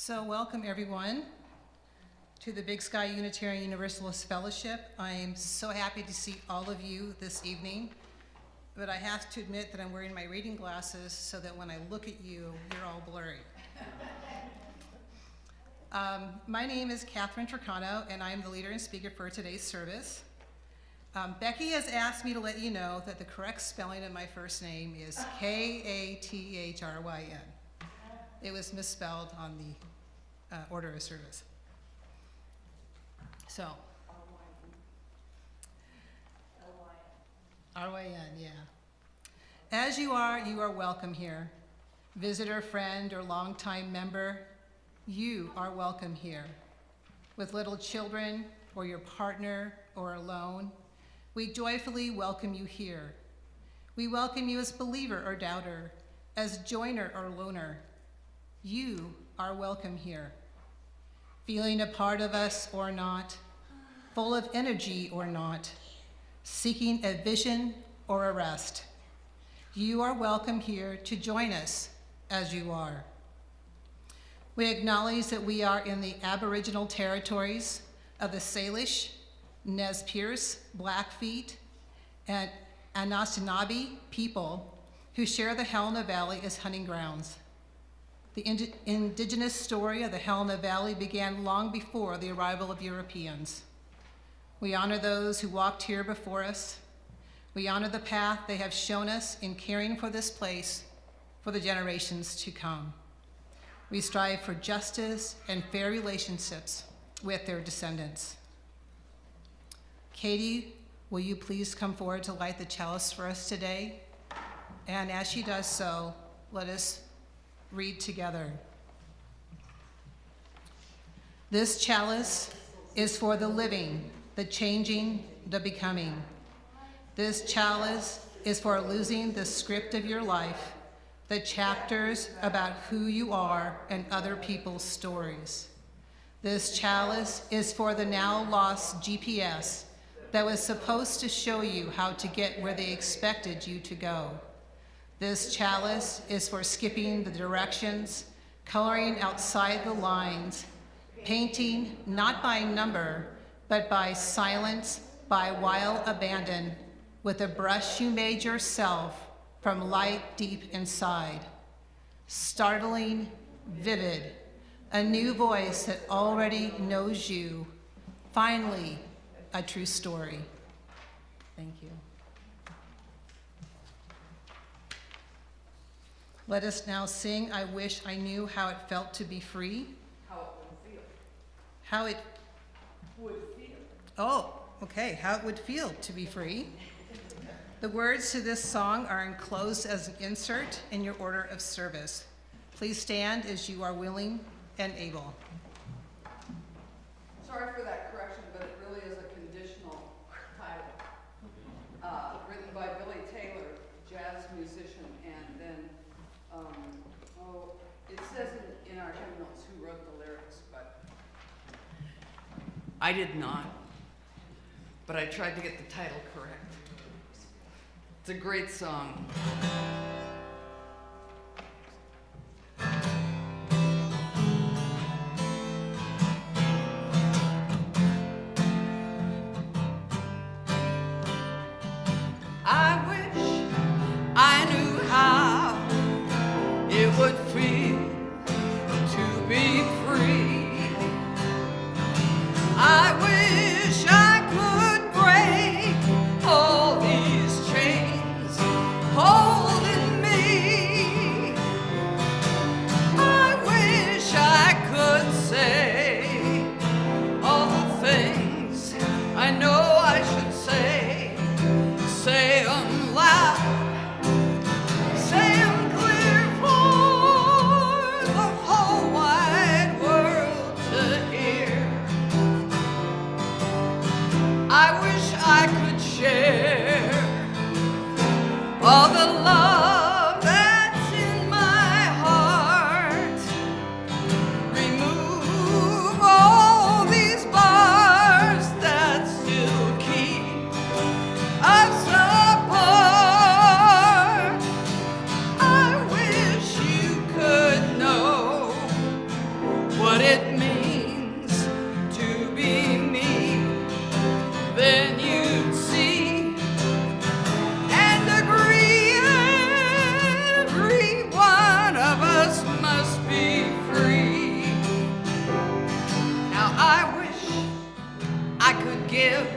So welcome everyone to the Big Sky Unitarian Universalist Fellowship. I am so happy to see all of you this evening, but I have to admit that I'm wearing my reading glasses so that when I look at you, you're all blurry. My name is Kathryn Trucano, and I'm the leader and speaker for today's service. Becky has asked me to let you know that the correct spelling of my first name is Kathryn. It was misspelled on the order of service. So, RYN, yeah. As you are welcome here. Visitor, friend, or longtime member, you are welcome here. With little children, or your partner, or alone, we joyfully welcome you here. We welcome you as believer or doubter, as joiner or loner. You are welcome here. Feeling a part of us or not, full of energy or not, seeking a vision or a rest. You are welcome here to join us as you are. We acknowledge that we are in the Aboriginal territories of the Salish, Nez Perce, Blackfeet, and Anishinaabe people who share the Helena Valley as hunting grounds. The indigenous story of the Helena Valley began long before the arrival of Europeans. We honor those who walked here before us. We honor the path they have shown us in caring for this place for the generations to come. We strive for justice and fair relationships with their descendants. Katie, will you please come forward to light the chalice for us today? And as she does so, let us read together. This chalice is for the living, the changing, the becoming. This chalice is for losing the script of your life, the chapters about who you are and other people's stories. This chalice is for the now lost GPS that was supposed to show you how to get where they expected you to go. This chalice is for skipping the directions, coloring outside the lines, painting not by number, but by silence, by wild abandon, with a brush you made yourself from light deep inside. Startling, vivid, a new voice that already knows you. Finally, a true story. Thank you. Let us now sing, I Wish I Knew How It Felt to Be Free. How it would feel. How it Would feel. Oh, okay, how it would feel to be free. The words to this song are enclosed as an insert in your order of service. Please stand as you are willing and able. Sorry for that correction, but it really is a conditional title. Written by Billy Taylor, jazz musician, and then, it says in our hymnals who wrote the lyrics, but I did not. But I tried to get the title correct. It's a great song. I wish I knew how it would feel to be free. I wish I could break all these chains holding give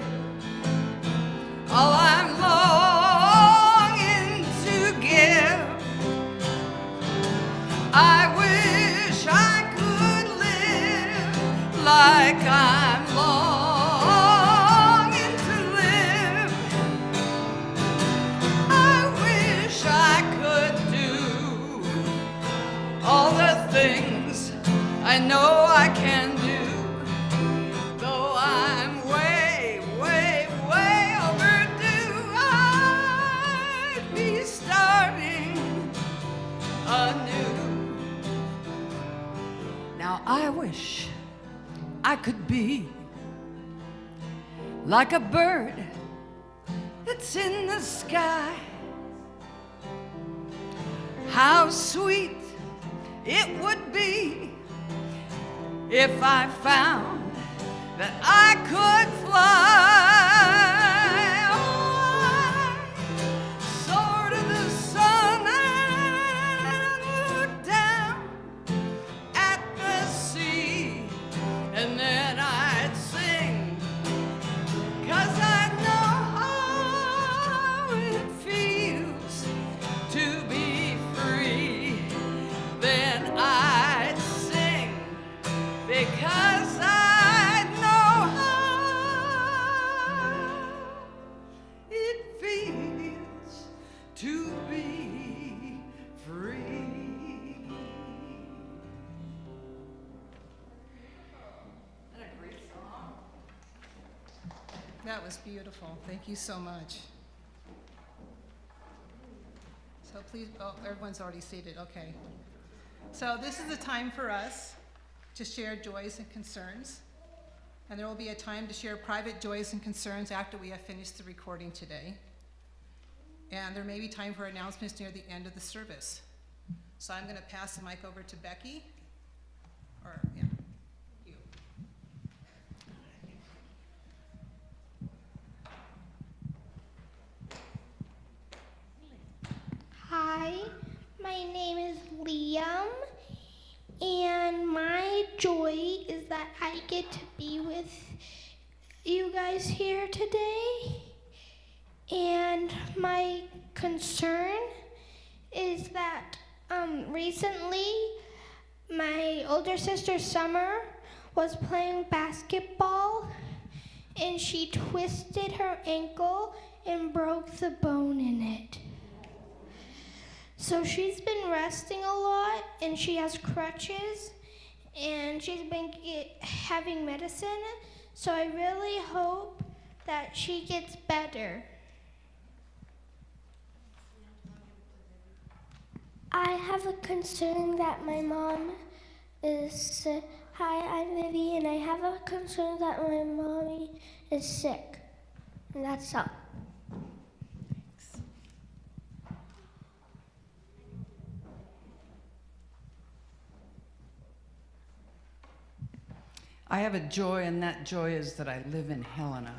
all I'm longing to give. I wish I could live like I'm longing to live. I wish I could do all the things I know I can do, though I'm way, way, way overdue. I'd be starting anew. Now I wish I could be like a bird that's in the sky. How sweet it would be if I found that I could fly. Oh, I soar to the sun and look down at the sea, and then I'd sing, 'cause I know how it feels to be free. Then I'd sing, because I know how it feels to be free. Isn't that a great song? That was beautiful. Thank you so much. So please, oh, everyone's already seated, okay. So this is the time for us to share joys and concerns. And there will be a time to share private joys and concerns after we have finished the recording today. And there may be time for announcements near the end of the service. So I'm going to pass the mic over to Becky. Or, yeah, you. Hi, my name is Liam, and my joy is that I get to be with you guys here today. And my concern is that recently my older sister Summer was playing basketball and she twisted her ankle and broke the bone in it. So she's been resting a lot, and she has crutches, and she's been having medicine. So I really hope that she gets better. I have a concern that my mom is hi, I'm Vivi, and I have a concern that my mommy is sick. And that's all. I have a joy, and that joy is that I live in Helena.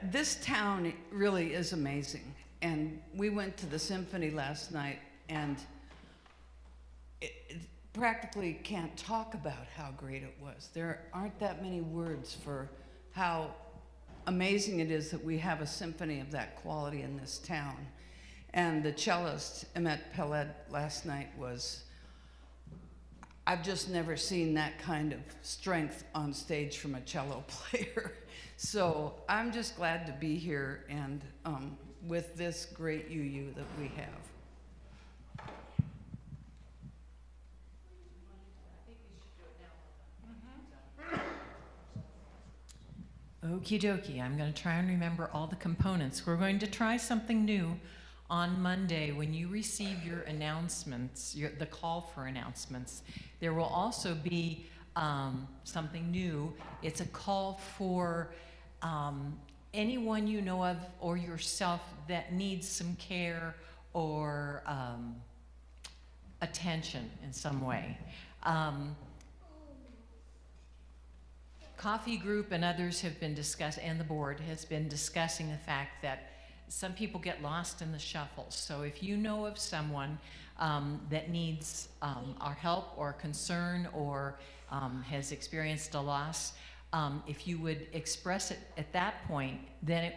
This town really is amazing. And we went to the symphony last night, and it practically can't talk about how great it was. There aren't that many words for how amazing it is that we have a symphony of that quality in this town. And the cellist, Emmett Peled, last night was, I've just never seen that kind of strength on stage from a cello player. So I'm just glad to be here and with this great UU that we have. Okie dokie, I'm going to try and remember all the components. We're going to try something new on Monday when you receive your announcements, the call for announcements. There will also be something new. It's a call for anyone you know of or yourself that needs some care or attention in some way. Coffee Group and others have been discussing, and the board has been discussing the fact that some people get lost in the shuffle. So if you know of someone that needs our help or concern or has experienced a loss, If you would express it at that point, then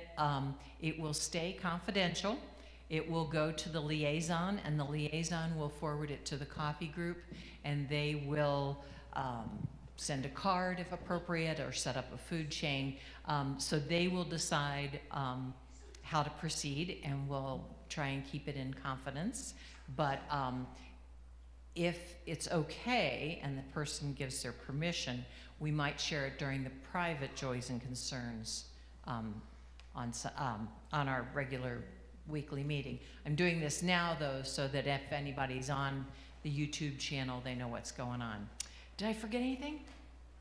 it will stay confidential. It will go to the liaison, and the liaison will forward it to the coffee group, and they will send a card if appropriate, or set up a food chain. So they will decide how to proceed, and we'll try and keep it in confidence. But if it's okay and the person gives their permission, we might share it during the private Joys and Concerns on our regular weekly meeting. I'm doing this now, though, so that if anybody's on the YouTube channel, they know what's going on. Did I forget anything?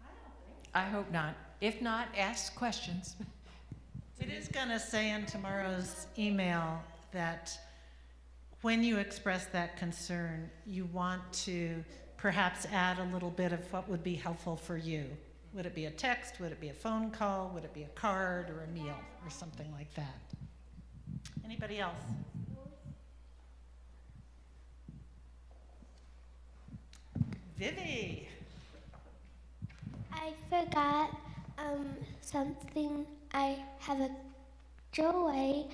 I don't think. I hope not. If not, ask questions. It is going to say in tomorrow's email that when you express that concern, you want to perhaps add a little bit of what would be helpful for you. Would it be a text? Would it be a phone call? Would it be a card or a meal or something like that? Anybody else? Vivi. I forgot something. I have a joy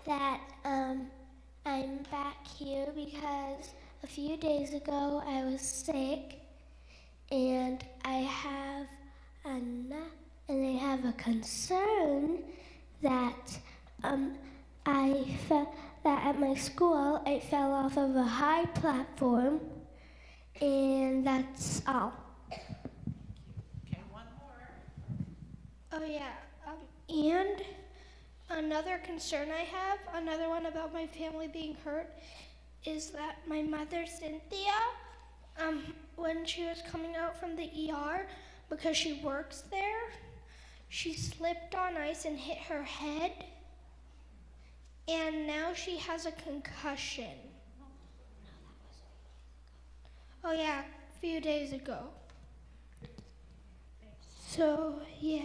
that I'm back here because a few days ago I was sick, and I have a concern that I felt that at my school I fell off of a high platform, and that's all. Okay, one more. Oh yeah, and another concern I have, another one about my family being hurt, is that my mother Cynthia, when she was coming out from the ER, because she works there, she slipped on ice and hit her head, and now she has a concussion. Oh yeah, a few days ago. So yeah.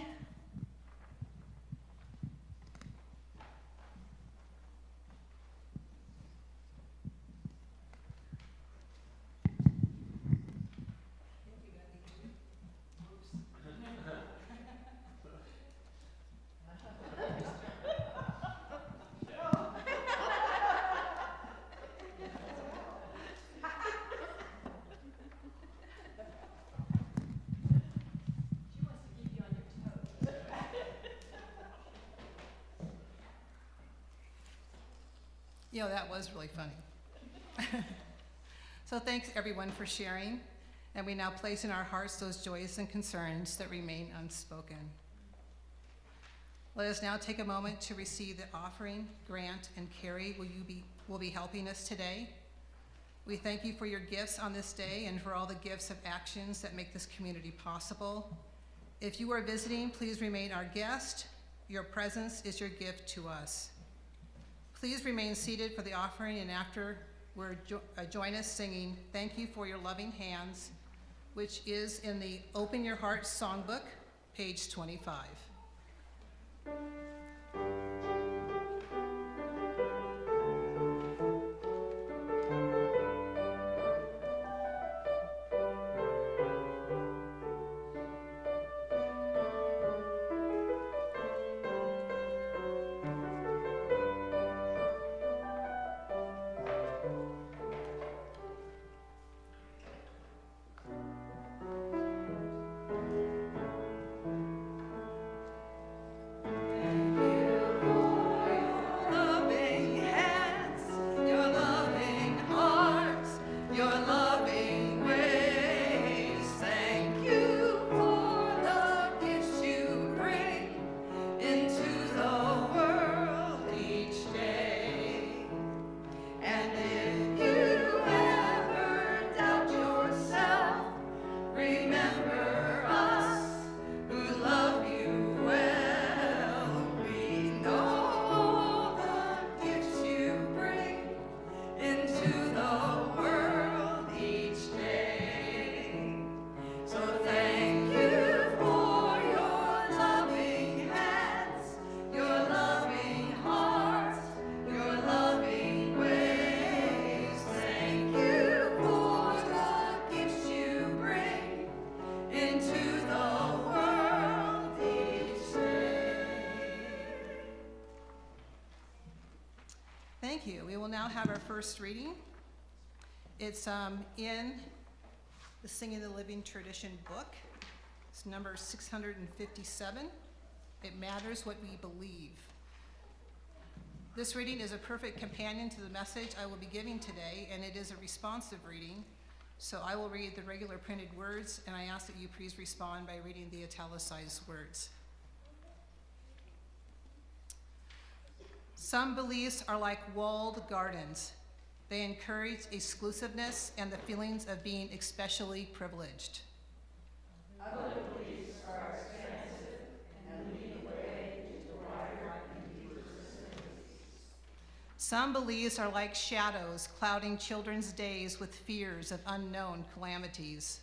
You know, that was really funny. So thanks everyone for sharing, and we now place in our hearts those joys and concerns that remain unspoken. Let us now take a moment to receive the offering. Grant and Carrie will be helping us today. We thank you for your gifts on this day and for all the gifts of actions that make this community possible. If you are visiting, please remain our guest. Your presence is your gift to us. Please remain seated for the offering, and after join us singing "Thank You for Your Loving Hands," which is in the Open Your Heart Songbook, page 25. you. We will now have our first reading. It's in the Singing the Living Tradition book. It's number 657. It Matters What We Believe. This reading is a perfect companion to the message I will be giving today, and it is a responsive reading. So I will read the regular printed words, and I ask that you please respond by reading the italicized words. Some beliefs are like walled gardens. They encourage exclusiveness and the feelings of being especially privileged. Other beliefs are expansive and lead the way to wider and deeper vicinity. Some beliefs are like shadows clouding children's days with fears of unknown calamities.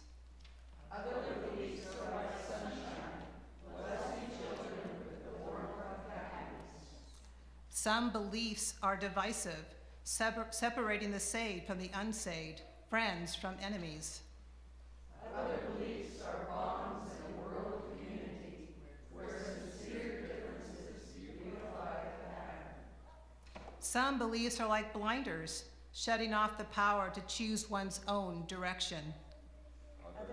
Other beliefs are like sunshine, blessing children with the warmth of happiness. Some beliefs are divisive, separating the saved from the unsaved, friends from enemies. Other beliefs are bonds in a world community where sincere differences unify the pattern. Some beliefs are like blinders, shutting off the power to choose one's own direction.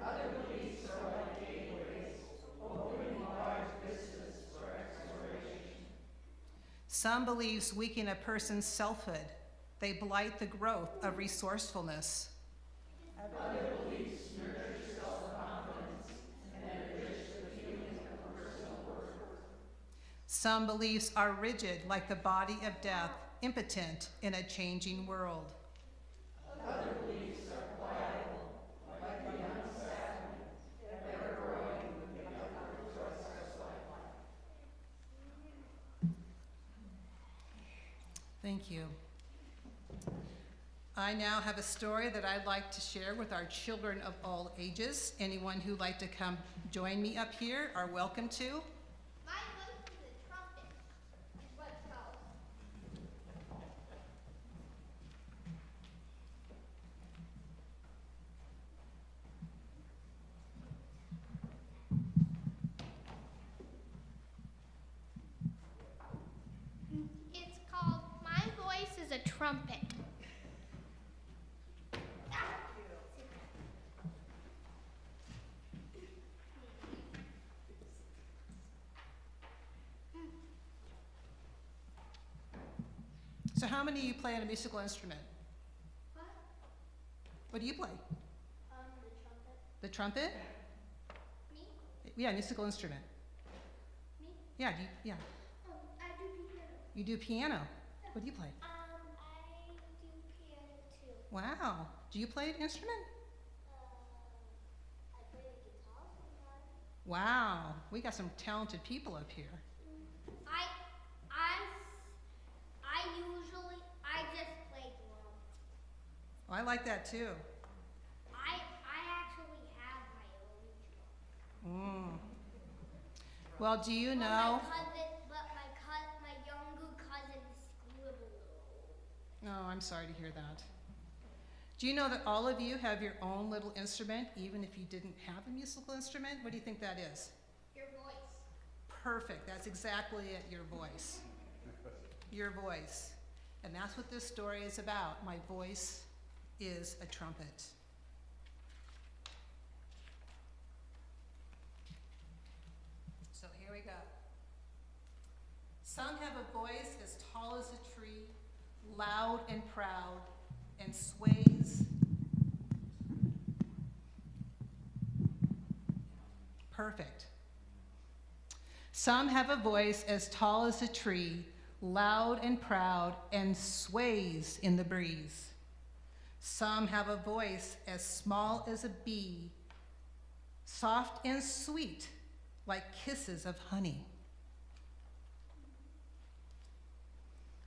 Other beliefs are like gateways, opening large vistas for exploration. Some beliefs weaken a person's selfhood. They blight the growth of resourcefulness. Other beliefs nurture self-confidence and enrich the feeling of personal worth. Some beliefs are rigid like the body of death, impotent in a changing world. Other beliefs are pliable, like the young sapling, ever growing with the upward thrust of life. Thank you. I now have a story that I'd like to share with our children of all ages. Anyone who'd like to come join me up here are welcome to. My voice is a trumpet. Let's go. It's called My Voice is a Trumpet. So how many of you play on a musical instrument? What? What do you play? The trumpet. The trumpet? Me? Yeah, musical instrument. Me? Yeah, yeah. I do piano. You do piano. What do you play? I do piano too. Wow. Do you play an instrument? I play the guitar sometimes. Wow. We got some talented people up here. I just play drums. Oh, I like that too. I actually have my own drum. Well, do you know? My younger cousin scribbled. Oh, I'm sorry to hear that. Do you know that all of you have your own little instrument, even if you didn't have a musical instrument? What do you think that is? Your voice. Perfect. That's exactly it, your voice. Your voice. And that's what this story is about. My voice is a trumpet. So here we go. Some have a voice as tall as a tree, loud and proud, and sways. Perfect. Some have a voice as tall as a tree, loud and proud, and sways in the breeze. Some have a voice as small as a bee, soft and sweet, like kisses of honey.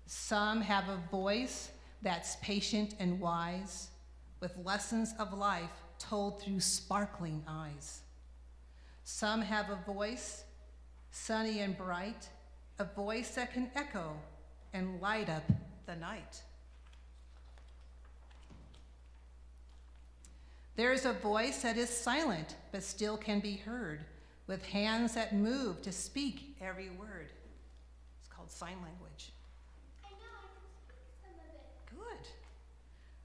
Some have a voice that's patient and wise, with lessons of life told through sparkling eyes. Some have a voice sunny and bright, a voice that can echo and light up the night. There's a voice that is silent but still can be heard, with hands that move to speak every word. It's called sign language. I know, I can speak some of it. Good.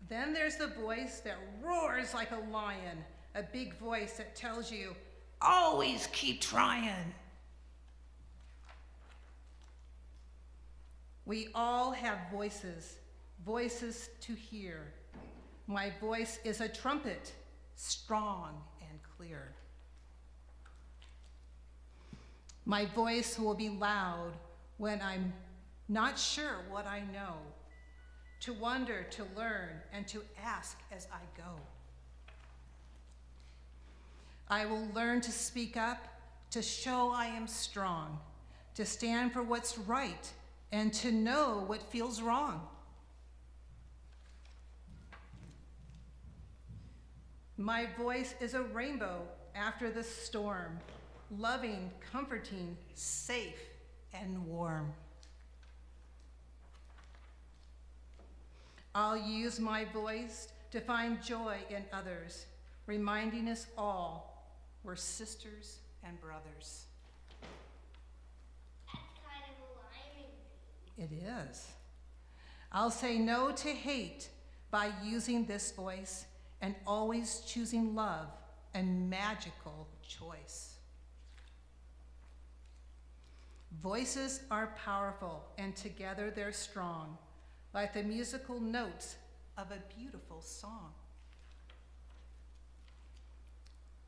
Then there's the voice that roars like a lion, a big voice that tells you, always keep trying. We all have voices, voices to hear. My voice is a trumpet, strong and clear. My voice will be loud when I'm not sure what I know, to wonder, to learn, and to ask as I go. I will learn to speak up, to show I am strong, to stand for what's right, and to know what feels wrong. My voice is a rainbow after the storm, loving, comforting, safe, and warm. I'll use my voice to find joy in others, reminding us all we're sisters and brothers. That's kind of alarming. It is. I'll say no to hate by using this voice and always choosing love, a magical choice. Voices are powerful, and together they're strong, like the musical notes of a beautiful song.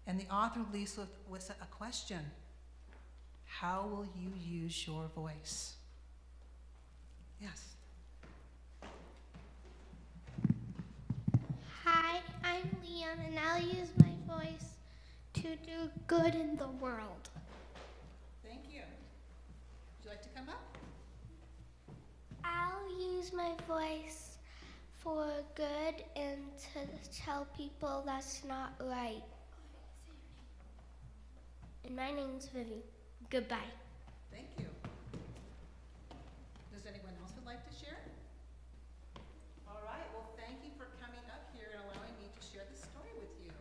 And the author leaves with a question. How will you use your voice? Yes. Hi, I'm Leon, and I'll use my voice to do good in the world. Thank you. Would you like to come up? I'll use my voice for good and to tell people that's not right. And my name's Vivi. Goodbye. Thank you. Does anyone else would like to share? All right, well, thank you for coming up here and allowing me to share this story with you.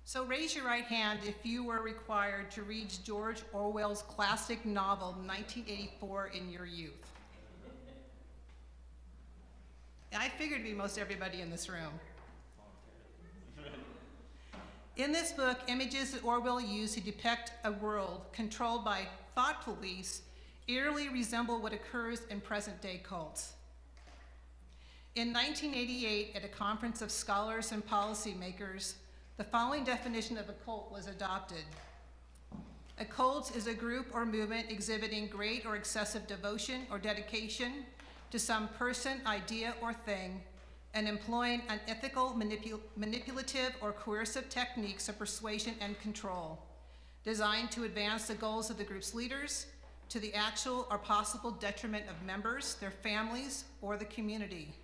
So raise your right hand if you were required to read George Orwell's classic novel, 1984, in your youth. I figured it'd be most everybody in this room. In this book, images that Orwell used to depict a world controlled by thought police eerily resemble what occurs in present-day cults. In 1988, at a conference of scholars and policymakers, the following definition of a cult was adopted. A cult is a group or movement exhibiting great or excessive devotion or dedication to some person, idea, or thing, and employing unethical, manipulative, or coercive techniques of persuasion and control, designed to advance the goals of the group's leaders to the actual or possible detriment of members, their families, or the community.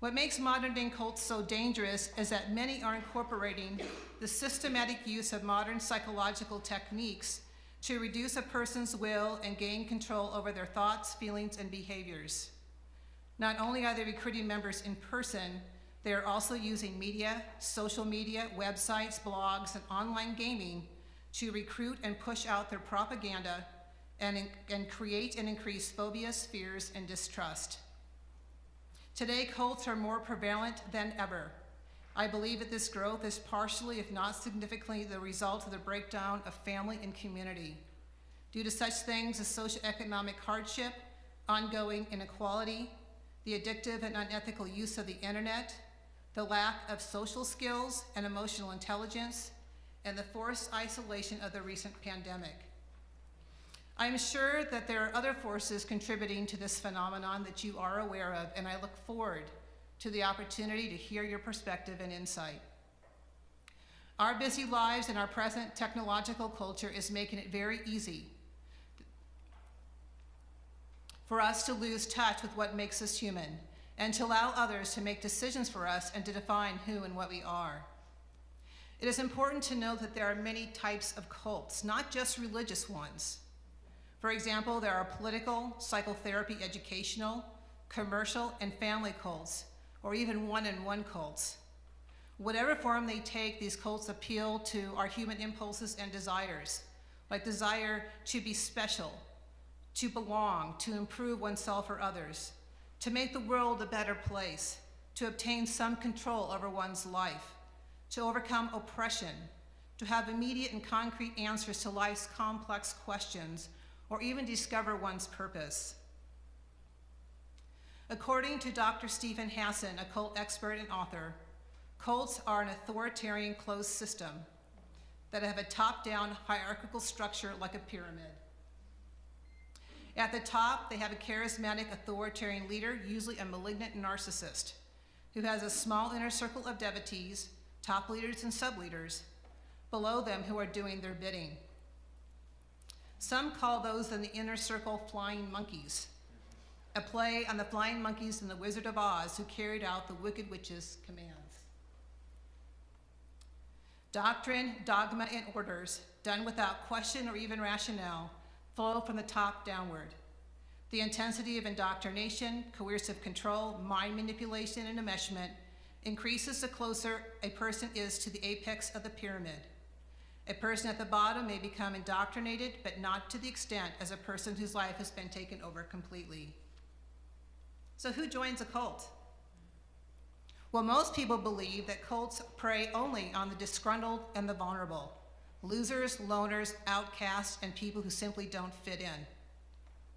What makes modern-day cults so dangerous is that many are incorporating the systematic use of modern psychological techniques to reduce a person's will and gain control over their thoughts, feelings, and behaviors. Not only are they recruiting members in person, they are also using media, social media, websites, blogs, and online gaming to recruit and push out their propaganda and create and increase phobias, fears, and distrust. Today, cults are more prevalent than ever. I believe that this growth is partially, if not significantly, the result of the breakdown of family and community, due to such things as socioeconomic hardship, ongoing inequality, the addictive and unethical use of the internet, the lack of social skills and emotional intelligence, and the forced isolation of the recent pandemic. I am sure that there are other forces contributing to this phenomenon that you are aware of, and I look forward to the opportunity to hear your perspective and insight. Our busy lives and our present technological culture is making it very easy for us to lose touch with what makes us human and to allow others to make decisions for us and to define who and what we are. It is important to know that there are many types of cults, not just religious ones. For example, there are political, psychotherapy, educational, commercial, and family cults, or even one-on-one cults. Whatever form they take, these cults appeal to our human impulses and desires, like desire to be special, to belong, to improve oneself or others, to make the world a better place, to obtain some control over one's life, to overcome oppression, to have immediate and concrete answers to life's complex questions, or even discover one's purpose. According to Dr. Stephen Hassan, a cult expert and author, cults are an authoritarian closed system that have a top-down hierarchical structure like a pyramid. At the top, they have a charismatic authoritarian leader, usually a malignant narcissist, who has a small inner circle of devotees, top leaders and sub-leaders, below them who are doing their bidding. Some call those in the inner circle flying monkeys, a play on the flying monkeys in The Wizard of Oz who carried out the Wicked Witch's commands. Doctrine, dogma, and orders, done without question or even rationale, flow from the top downward. The intensity of indoctrination, coercive control, mind manipulation, and enmeshment increases the closer a person is to the apex of the pyramid. A person at the bottom may become indoctrinated, but not to the extent as a person whose life has been taken over completely. So who joins a cult? Well, most people believe that cults prey only on the disgruntled and the vulnerable, losers, loners, outcasts, and people who simply don't fit in.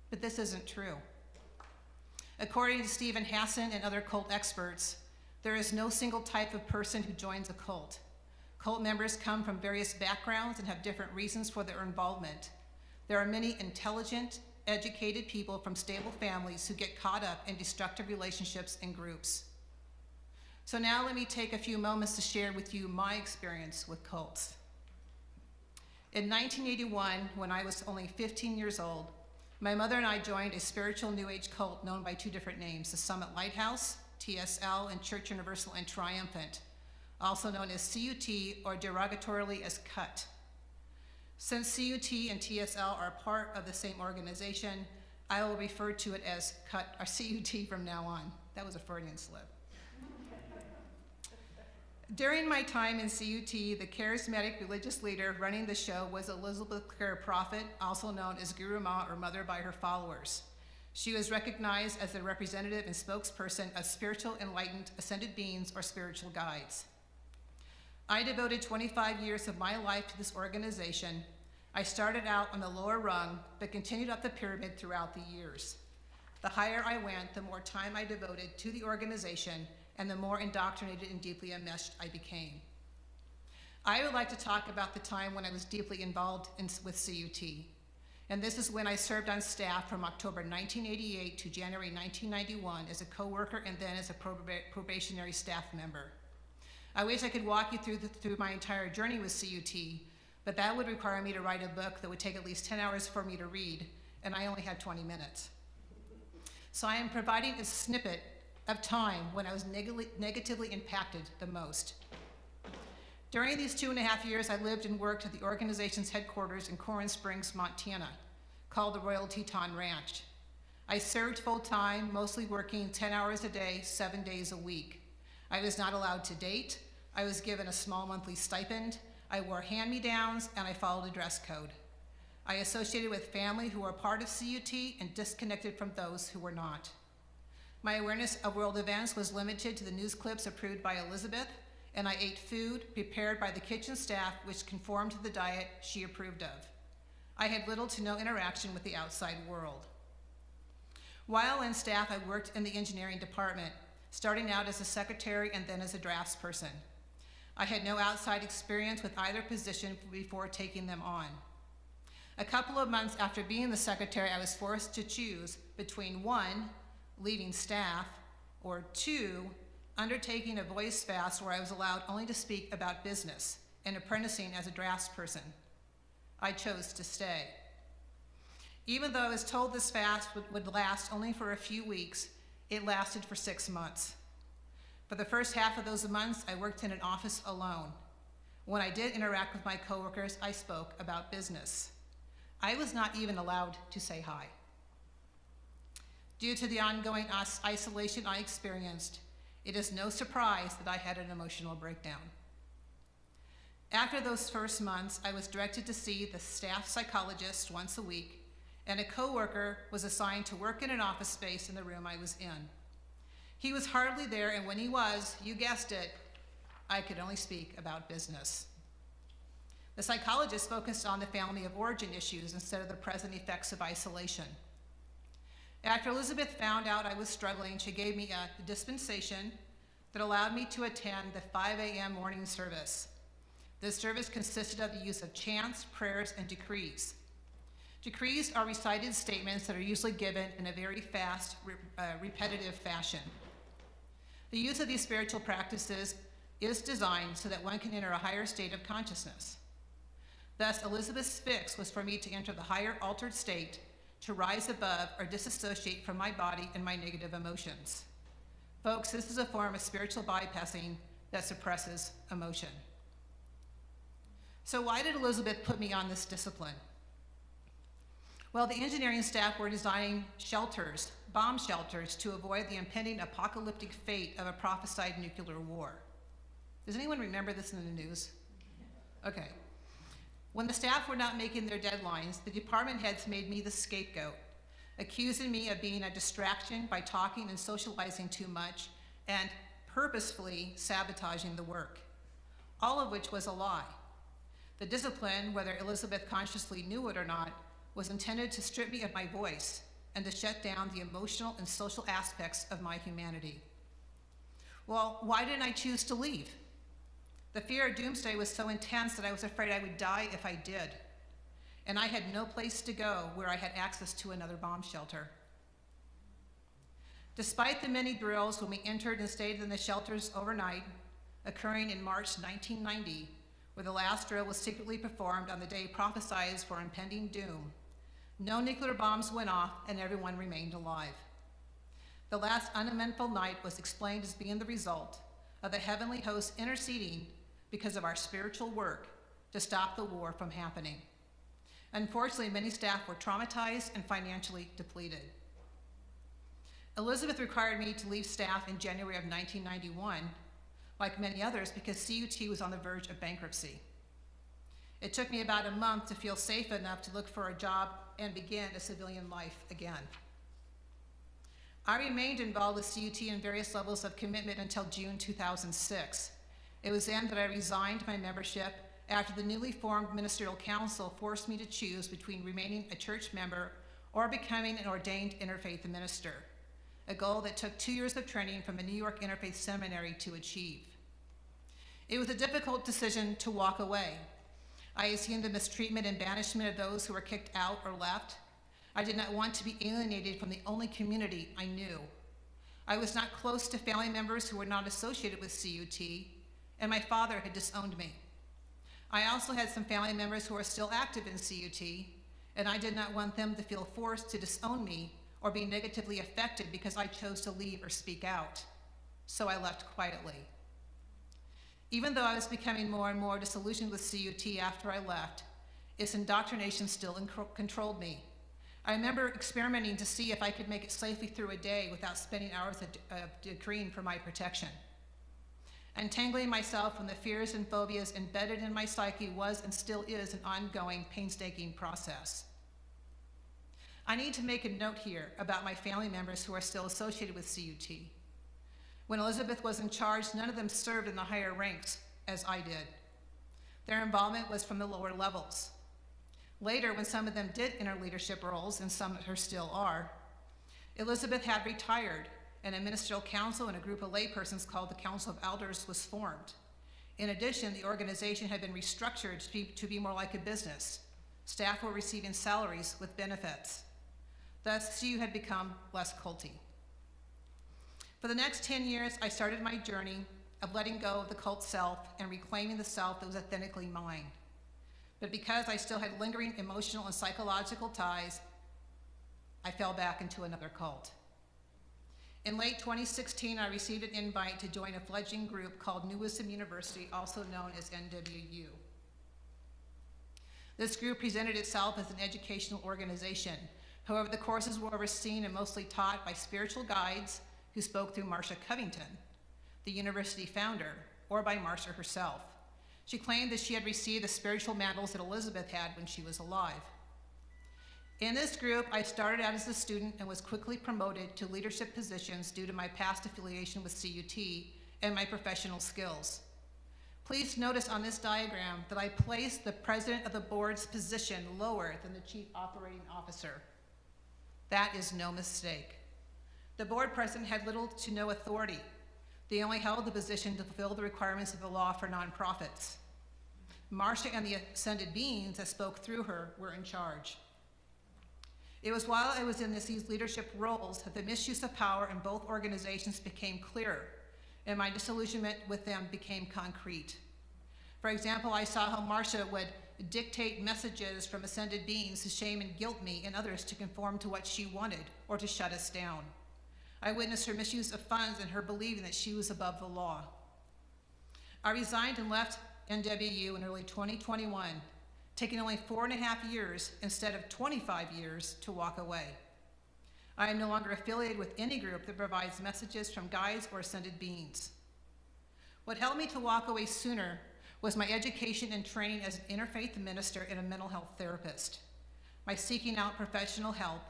But this isn't true. According to Stephen Hassan and other cult experts, there is no single type of person who joins a cult. Cult members come from various backgrounds and have different reasons for their involvement. There are many intelligent, educated people from stable families who get caught up in destructive relationships and groups. So now let me take a few moments to share with you my experience with cults. In 1981, when I was only 15 years old, my mother and I joined a spiritual New Age cult known by two different names, the Summit Lighthouse, TSL, and Church Universal and Triumphant, also known as CUT or derogatorily as CUT. Since CUT and TSL are part of the same organization, I will refer to it as CUT or CUT from now on. That was a Freudian slip. During my time in CUT, the charismatic religious leader running the show was Elizabeth Clare Prophet, also known as Guru Ma or Mother by her followers. She was recognized as the representative and spokesperson of spiritual enlightened ascended beings or spiritual guides. I devoted 25 years of my life to this organization. I started out on the lower rung, but continued up the pyramid throughout the years. The higher I went, the more time I devoted to the organization, and the more indoctrinated and deeply enmeshed I became. I would like to talk about the time when I was deeply involved with CUT. And this is when I served on staff from October 1988 to January 1991 as a co-worker and then as a probationary staff member. I wish I could walk you through my entire journey with CUT, but that would require me to write a book that would take at least 10 hours for me to read, and I only had 20 minutes. So I am providing a snippet of time when I was negatively impacted the most. During these 2.5 years, I lived and worked at the organization's headquarters in Coron Springs, Montana, called the Royal Teton Ranch. I served full-time, mostly working 10 hours a day, 7 days a week. I was not allowed to date. I was given a small monthly stipend. I wore hand-me-downs, and I followed a dress code. I associated with family who were part of CUT and disconnected from those who were not. My awareness of world events was limited to the news clips approved by Elizabeth, and I ate food prepared by the kitchen staff which conformed to the diet she approved of. I had little to no interaction with the outside world. While on staff, I worked in the engineering department, starting out as a secretary and then as a draftsperson. I had no outside experience with either position before taking them on. A couple of months after being the secretary, I was forced to choose between 1, leaving staff, or 2, undertaking a voice fast where I was allowed only to speak about business and apprenticing as a draftsperson. I chose to stay. Even though I was told this fast would last only for a few weeks, it lasted for 6 months. For the first half of those months, I worked in an office alone. When I did interact with my coworkers, I spoke about business. I was not even allowed to say hi. Due to the ongoing isolation I experienced, it is no surprise that I had an emotional breakdown. After those first months, I was directed to see the staff psychologist once a week, and a coworker was assigned to work in an office space in the room I was in. He was hardly there, and when he was, you guessed it, I could only speak about business. The psychologist focused on the family of origin issues instead of the present effects of isolation. After Elizabeth found out I was struggling, she gave me a dispensation that allowed me to attend the 5 a.m. morning service. This service consisted of the use of chants, prayers, and decrees. Decrees are recited statements that are usually given in a very fast, repetitive fashion. The use of these spiritual practices is designed so that one can enter a higher state of consciousness. Thus, Elizabeth's fix was for me to enter the higher altered state, to rise above or disassociate from my body and my negative emotions. Folks, this is a form of spiritual bypassing that suppresses emotion. So why did Elizabeth put me on this discipline? Well, the engineering staff were designing shelters, bomb shelters, to avoid the impending apocalyptic fate of a prophesied nuclear war. Does anyone remember this in the news? Okay. When the staff were not making their deadlines, the department heads made me the scapegoat, accusing me of being a distraction by talking and socializing too much and purposefully sabotaging the work, all of which was a lie. The discipline, whether Elizabeth consciously knew it or not, was intended to strip me of my voice and to shut down the emotional and social aspects of my humanity. Well, why didn't I choose to leave? The fear of doomsday was so intense that I was afraid I would die if I did. And I had no place to go where I had access to another bomb shelter. Despite the many drills when we entered and stayed in the shelters overnight, occurring in March 1990, where the last drill was secretly performed on the day prophesied for impending doom, no nuclear bombs went off and everyone remained alive. The last uneventful night was explained as being the result of the heavenly hosts interceding because of our spiritual work to stop the war from happening. Unfortunately, many staff were traumatized and financially depleted. Elizabeth required me to leave staff in January of 1991, like many others, because CUT was on the verge of bankruptcy. It took me about a month to feel safe enough to look for a job and begin a civilian life again. I remained involved with CUT in various levels of commitment until June 2006. It was then that I resigned my membership after the newly formed ministerial council forced me to choose between remaining a church member or becoming an ordained interfaith minister, a goal that took 2 years of training from a New York Interfaith Seminary to achieve. It was a difficult decision to walk away. I had seen the mistreatment and banishment of those who were kicked out or left. I did not want to be alienated from the only community I knew. I was not close to family members who were not associated with CUT, and my father had disowned me. I also had some family members who were still active in CUT, and I did not want them to feel forced to disown me or be negatively affected because I chose to leave or speak out. So I left quietly. Even though I was becoming more and more disillusioned with CUT after I left, its indoctrination still controlled me. I remember experimenting to see if I could make it safely through a day without spending hours decreeing for my protection. Untangling myself from the fears and phobias embedded in my psyche was and still is an ongoing, painstaking process. I need to make a note here about my family members who are still associated with CUT. When Elizabeth was in charge, none of them served in the higher ranks as I did. Their involvement was from the lower levels. Later, when some of them did enter leadership roles, and some of her still are, Elizabeth had retired, and a ministerial council and a group of laypersons called the Council of Elders was formed. In addition, the organization had been restructured to be more like a business. Staff were receiving salaries with benefits. Thus, CU had become less culty. For the next 10 years, I started my journey of letting go of the cult self and reclaiming the self that was authentically mine. But because I still had lingering emotional and psychological ties, I fell back into another cult. In late 2016, I received an invite to join a fledgling group called New Wisdom University, also known as NWU. This group presented itself as an educational organization. However, the courses were overseen and mostly taught by spiritual guides who spoke through Marcia Covington, the university founder, or by Marcia herself. She claimed that she had received the spiritual mantles that Elizabeth had when she was alive. In this group, I started out as a student and was quickly promoted to leadership positions due to my past affiliation with CUT and my professional skills. Please notice on this diagram that I placed the president of the board's position lower than the chief operating officer. That is no mistake. The board president had little to no authority. They only held the position to fulfill the requirements of the law for nonprofits. Marcia and the ascended beings that spoke through her were in charge. It was while I was in these leadership roles that the misuse of power in both organizations became clearer, and my disillusionment with them became concrete. For example, I saw how Marcia would dictate messages from ascended beings to shame and guilt me and others to conform to what she wanted or to shut us down. I witnessed her misuse of funds and her believing that she was above the law. I resigned and left NWU in early 2021, taking only 4.5 years instead of 25 years to walk away. I am no longer affiliated with any group that provides messages from guides or ascended beings. What helped me to walk away sooner was my education and training as an interfaith minister and a mental health therapist, my seeking out professional help,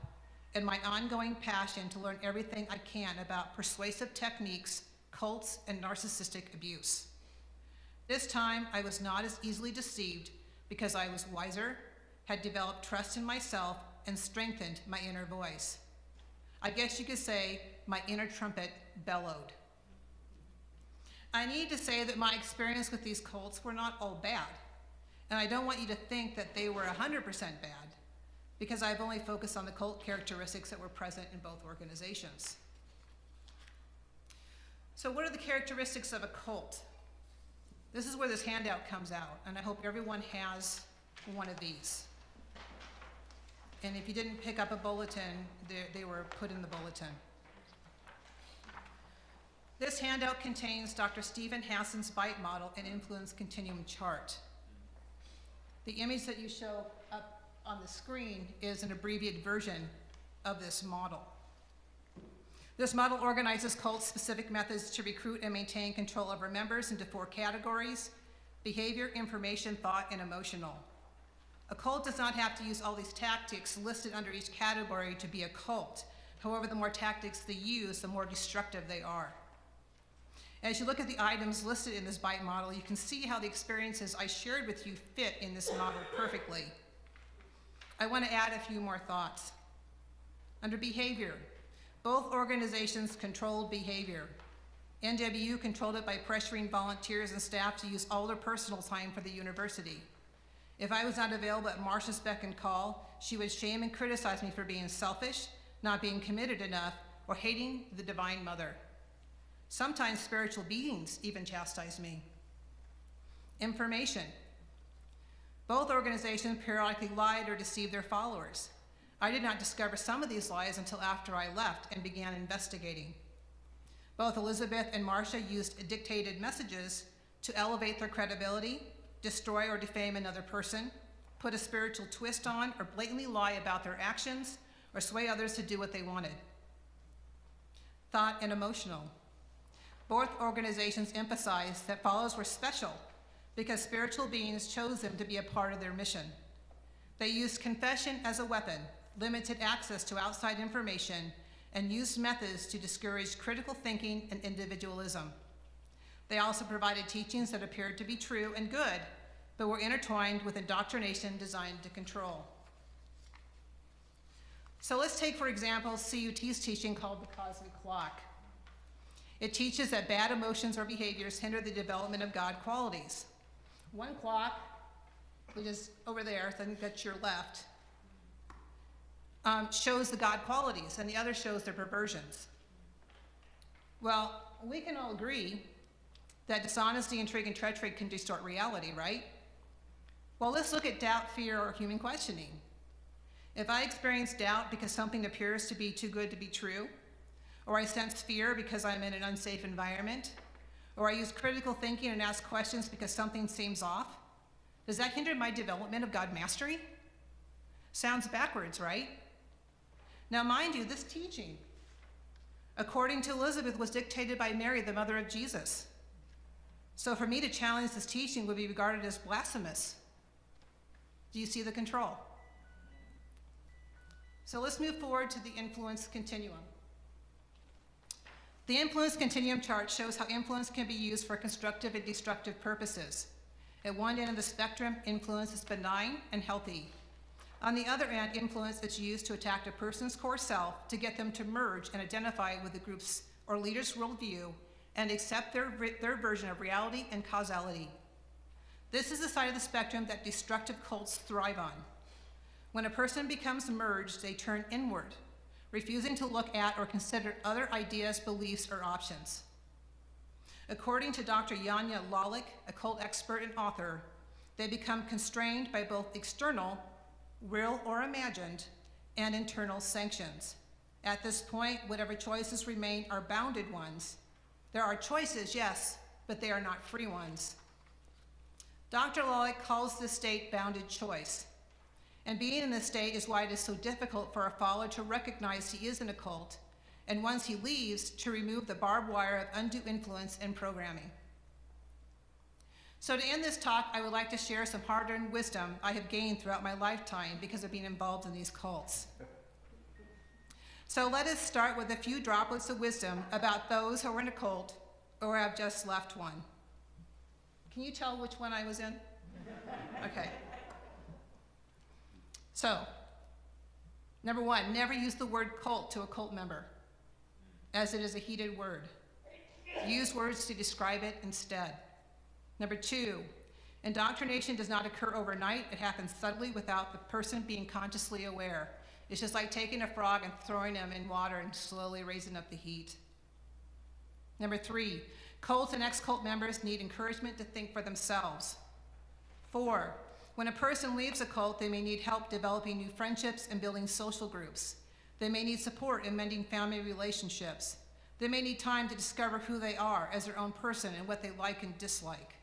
and my ongoing passion to learn everything I can about persuasive techniques, cults, and narcissistic abuse. This time, I was not as easily deceived because I was wiser, had developed trust in myself, and strengthened my inner voice. I guess you could say my inner trumpet bellowed. I need to say that my experience with these cults were not all bad, and I don't want you to think that they were 100% bad, because I've only focused on the cult characteristics that were present in both organizations. So what are the characteristics of a cult? This is where this handout comes out, and I hope everyone has one of these. And if you didn't pick up a bulletin, they were put in the bulletin. This handout contains Dr. Stephen Hassan's bite model and influence continuum chart. The image that you show up on the screen is an abbreviated version of this model. This model organizes cult-specific methods to recruit and maintain control over members into 4 categories: behavior, information, thought, and emotional. A cult does not have to use all these tactics listed under each category to be a cult. However, the more tactics they use, the more destructive they are. As you look at the items listed in this bite model, you can see how the experiences I shared with you fit in this model perfectly. I want to add a few more thoughts. Under behavior, both organizations controlled behavior. NWU controlled it by pressuring volunteers and staff to use all their personal time for the university. If I was not available at Marcia's beck and call, she would shame and criticize me for being selfish, not being committed enough, or hating the Divine Mother. Sometimes spiritual beings even chastised me. Information. Both organizations periodically lied or deceived their followers. I did not discover some of these lies until after I left and began investigating. Both Elizabeth and Marcia used dictated messages to elevate their credibility, destroy or defame another person, put a spiritual twist on, or blatantly lie about their actions, or sway others to do what they wanted. Thought and emotional. Both organizations emphasized that followers were special because spiritual beings chose them to be a part of their mission. They used confession as a weapon, limited access to outside information, and used methods to discourage critical thinking and individualism. They also provided teachings that appeared to be true and good, but were intertwined with indoctrination designed to control. So let's take, for example, CUT's teaching called the cosmic clock. It teaches that bad emotions or behaviors hinder the development of God qualities. One clock, which is over there, so I think that's your left, shows the God qualities, and the other shows their perversions. Well, we can all agree that dishonesty, intrigue, and treachery can distort reality, right? Well, let's look at doubt, fear, or human questioning. If I experience doubt because something appears to be too good to be true, or I sense fear because I'm in an unsafe environment, or I use critical thinking and ask questions because something seems off, does that hinder my development of God mastery? Sounds backwards, right? Now, mind you, this teaching, according to Elizabeth, was dictated by Mary, the mother of Jesus. So for me to challenge this teaching would be regarded as blasphemous. Do you see the control? So let's move forward to the influence continuum. The influence continuum chart shows how influence can be used for constructive and destructive purposes. At one end of the spectrum, influence is benign and healthy. On the other end, influence is used to attack a person's core self to get them to merge and identify with the group's or leader's worldview and accept their version of reality and causality. This is the side of the spectrum that destructive cults thrive on. When a person becomes merged, they turn inward, refusing to look at or consider other ideas, beliefs, or options. According to Dr. Janja Lalich, a cult expert and author, they become constrained by both external, real or imagined, and internal sanctions. At this point, whatever choices remain are bounded ones. There are choices, yes, but they are not free ones. Dr. Lalich calls this state bounded choice. And being in this state is why it is so difficult for a follower to recognize he is in a cult, and once he leaves, to remove the barbed wire of undue influence and programming. So to end this talk, I would like to share some hard-earned wisdom I have gained throughout my lifetime because of being involved in these cults. So let us start with a few droplets of wisdom about those who are in a cult or have just left one. Can you tell which one I was in? Okay. So, number one, never use the word cult to a cult member, as it is a heated word. Use words to describe it instead. Number two, indoctrination does not occur overnight. It happens subtly without the person being consciously aware. It's just like taking a frog and throwing him in water and slowly raising up the heat. Number three, cult and ex-cult members need encouragement to think for themselves. 4, when a person leaves a cult, they may need help developing new friendships and building social groups. They may need support in mending family relationships. They may need time to discover who they are as their own person and what they like and dislike.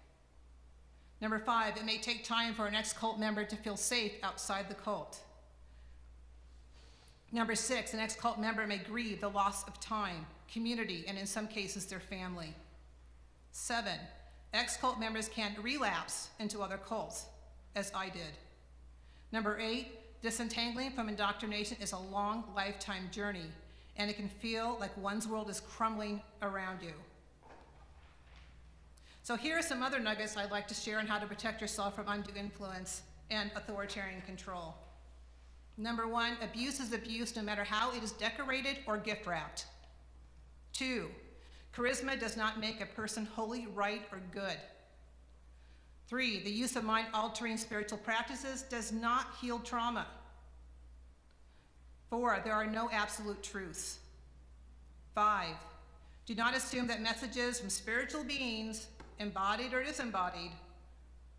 Number 5, it may take time for an ex-cult member to feel safe outside the cult. Number 6, an ex-cult member may grieve the loss of time, community, and in some cases, their family. 7, ex-cult members can relapse into other cults, as I did. Number 8, disentangling from indoctrination is a long lifetime journey, and it can feel like one's world is crumbling around you. So here are some other nuggets I'd like to share on how to protect yourself from undue influence and authoritarian control. Number 1, abuse is abuse no matter how it is decorated or gift wrapped. 2, charisma does not make a person holy, right, or good. 3, the use of mind-altering spiritual practices does not heal trauma. 4, there are no absolute truths. 5, do not assume that messages from spiritual beings, embodied or disembodied,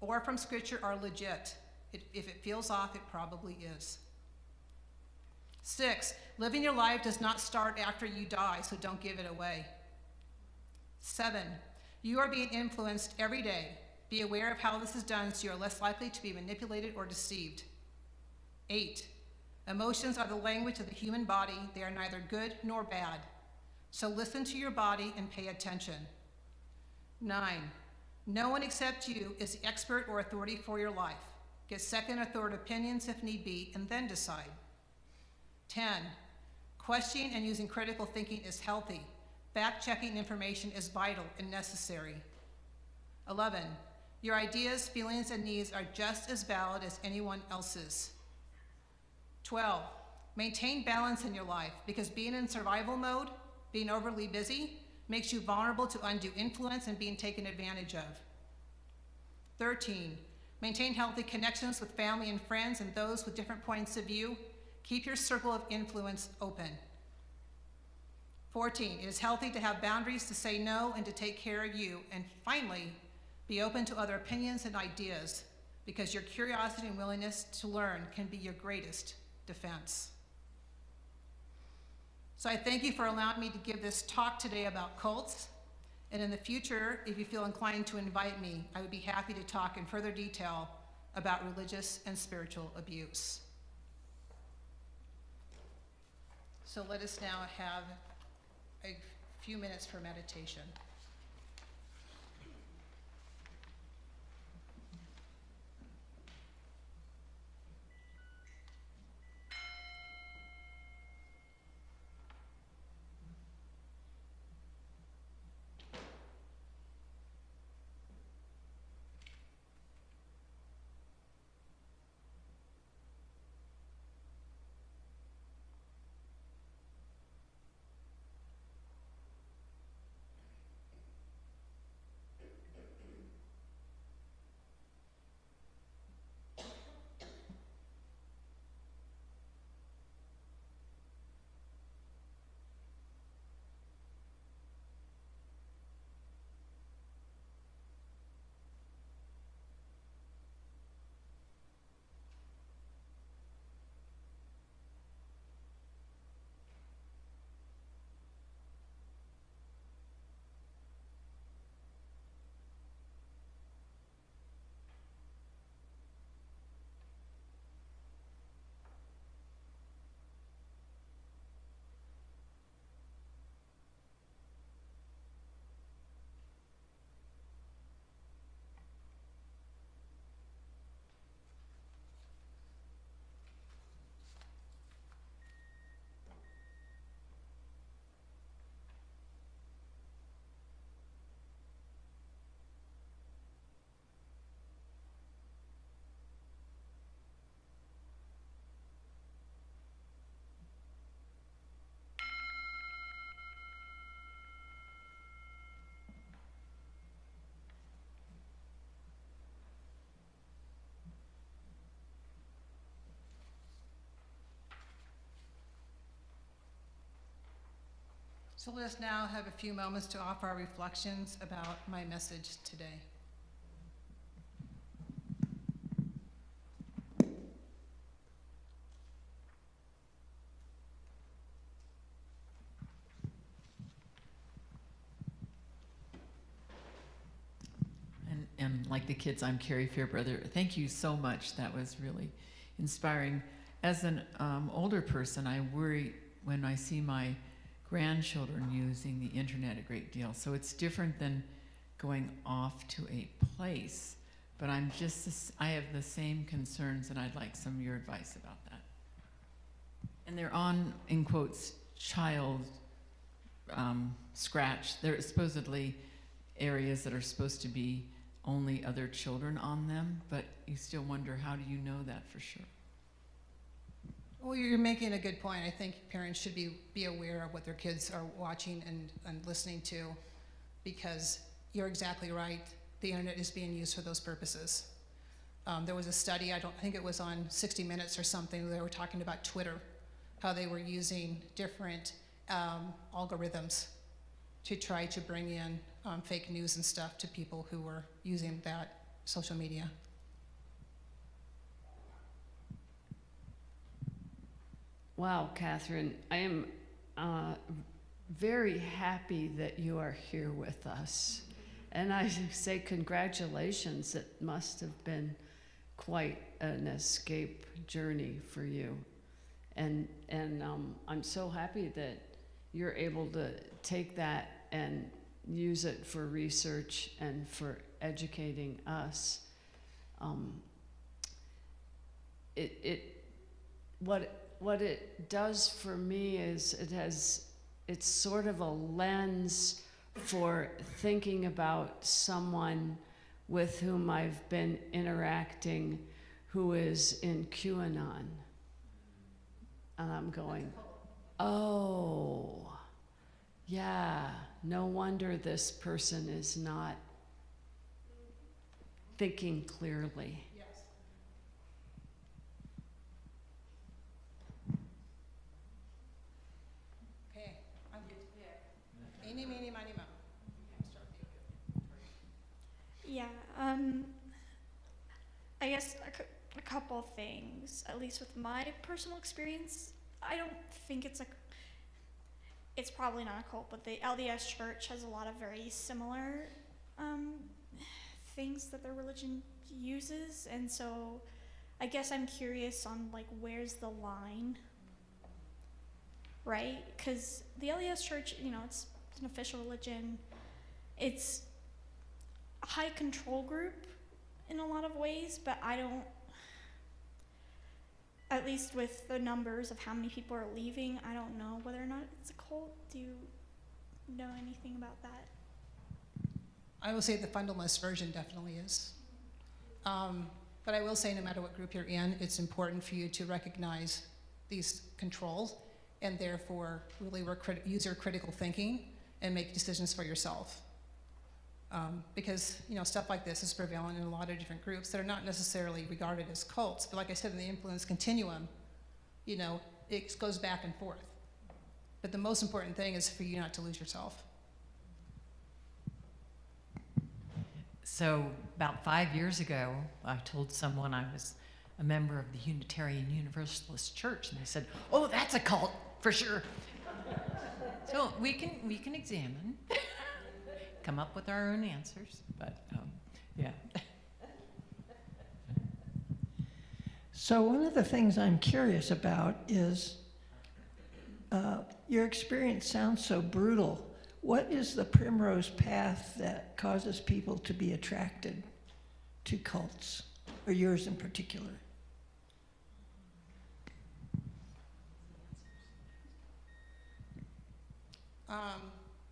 or from Scripture are legit. If it feels off, it probably is. 6, living your life does not start after you die, so don't give it away. 7, you are being influenced every day. Be aware of how this is done so you are less likely to be manipulated or deceived. 8, emotions are the language of the human body. They are neither good nor bad. So listen to your body and pay attention. 9, no one except you is the expert or authority for your life. Get second or third opinions if need be, and then decide. 10, questioning and using critical thinking is healthy. Fact-checking information is vital and necessary. 11, your ideas, feelings, and needs are just as valid as anyone else's. 12, maintain balance in your life, because being in survival mode, being overly busy, makes you vulnerable to undue influence and being taken advantage of. 13, maintain healthy connections with family and friends and those with different points of view. Keep your circle of influence open. 14, it is healthy to have boundaries to say no and to take care of you. And finally, be open to other opinions and ideas, because your curiosity and willingness to learn can be your greatest defense. So I thank you for allowing me to give this talk today about cults. And in the future, if you feel inclined to invite me, I would be happy to talk in further detail about religious and spiritual abuse. So let us now have a few minutes for meditation. So let us now have a few moments to offer our reflections about my message today. And like the kids, I'm Carrie Fairbrother. Thank you so much. That was really inspiring. As an older person, I worry when I see my grandchildren using the internet a great deal. So it's different than going off to a place, but I have the same concerns, and I'd like some of your advice about that. And they're on, in quotes, child scratch. They're supposedly areas that are supposed to be only other children on them, but you still wonder, how do you know that for sure? Well, you're making a good point. I think parents should be aware of what their kids are watching and listening to, because you're exactly right. The internet is being used for those purposes. There was a study, I think it was on 60 Minutes or something, they were talking about Twitter, how they were using different algorithms to try to bring in fake news and stuff to people who were using that social media. Wow, Kathryn, I am very happy that you are here with us. And I say congratulations. It must have been quite an escape journey for you. And I'm so happy that you're able to take that and use it for research and for educating us. What it does for me is it's sort of a lens for thinking about someone with whom I've been interacting who is in QAnon. And I'm going, oh, yeah, no wonder this person is not thinking clearly. Okay, I'm good. Yeah. Yeah, I guess a couple things, at least with my personal experience. I don't think it's probably not a cult, but the LDS Church has a lot of very similar things that their religion uses, and so I guess I'm curious on like where's the line, right? Because the LDS Church, it's an official religion. It's a high control group in a lot of ways, but I don't, at least with the numbers of how many people are leaving, I don't know whether or not it's a cult. Do you know anything about that? I will say the fundamentalist version definitely is. But I will say no matter what group you're in, it's important for you to recognize these controls and therefore really use your critical thinking and make decisions for yourself. Because stuff like this is prevalent in a lot of different groups that are not necessarily regarded as cults, but like I said, in the influence continuum, it goes back and forth. But the most important thing is for you not to lose yourself. So about 5 years ago, I told someone I was a member of the Unitarian Universalist Church, and they said, "Oh, that's a cult for sure." So we can examine, come up with our own answers, but yeah. So one of the things I'm curious about is your experience sounds so brutal. What is the primrose path that causes people to be attracted to cults, or yours in particular?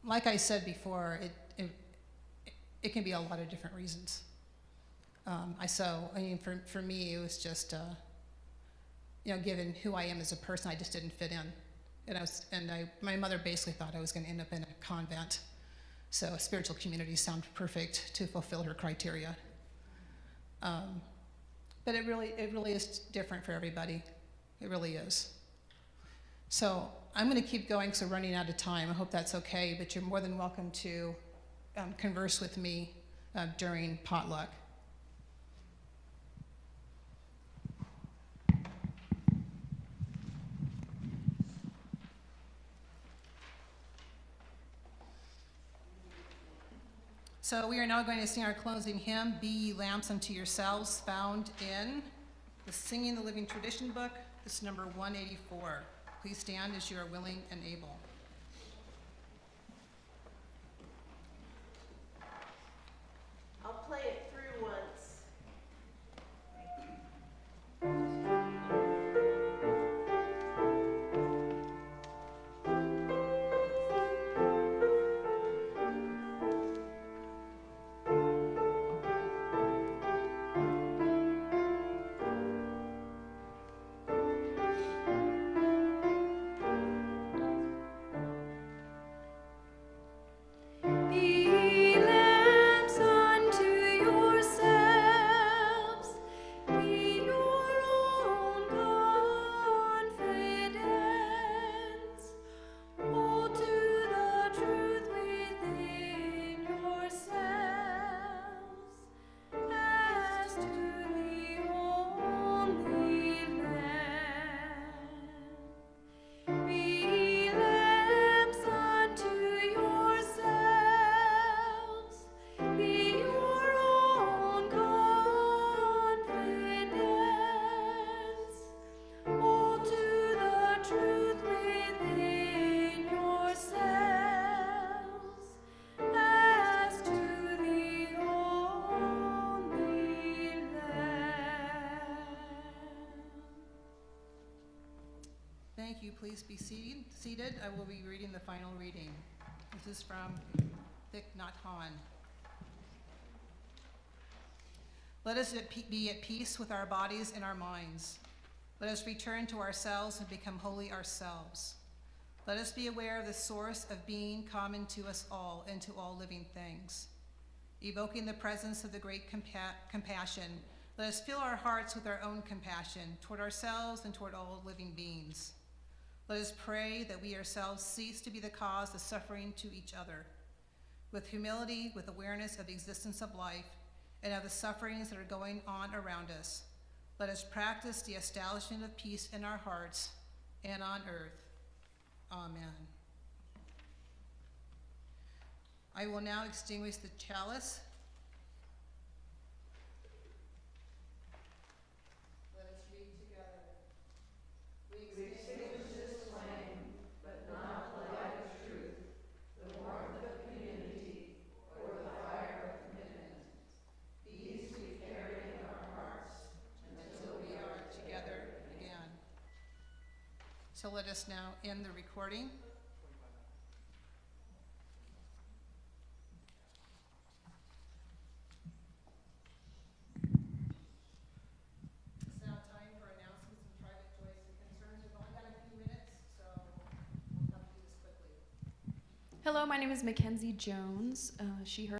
Like I said before, it can be a lot of different reasons. For me, it was just, given who I am as a person, I just didn't fit in. My mother basically thought I was going to end up in a convent. So a spiritual community sounded perfect to fulfill her criteria. But it really is different for everybody. It really is. So I'm going to keep going because we're running out of time. I hope that's okay, but you're more than welcome to converse with me during potluck. So we are now going to sing our closing hymn, Be Ye Lamps Unto Yourselves, found in the Singing the Living Tradition book. This is number 184. Please stand as you are willing and able. I'll play it through once. Thank you. Please be seated. I will be reading the final reading. This is from Thich Nhat Hanh. Let us be at peace with our bodies and our minds. Let us return to ourselves and become holy ourselves. Let us be aware of the source of being common to us all and to all living things. Evoking the presence of the great compassion, let us fill our hearts with our own compassion toward ourselves and toward all living beings. Let us pray that we ourselves cease to be the cause of suffering to each other. With humility, with awareness of the existence of life, and of the sufferings that are going on around us. Let us practice the establishment of peace in our hearts and on earth. Amen. I will now extinguish the chalice. Let us read together. We extinguish this flame, but not the light of truth, the warmth of community, or the fire of commitment. These we carry in our hearts until we are together again. So let us now end the recording. It's now time for announcements and private joys and concerns. We've only got a few minutes, so we'll have to do this quickly. Hello, my name is Mackenzie Jones. She, her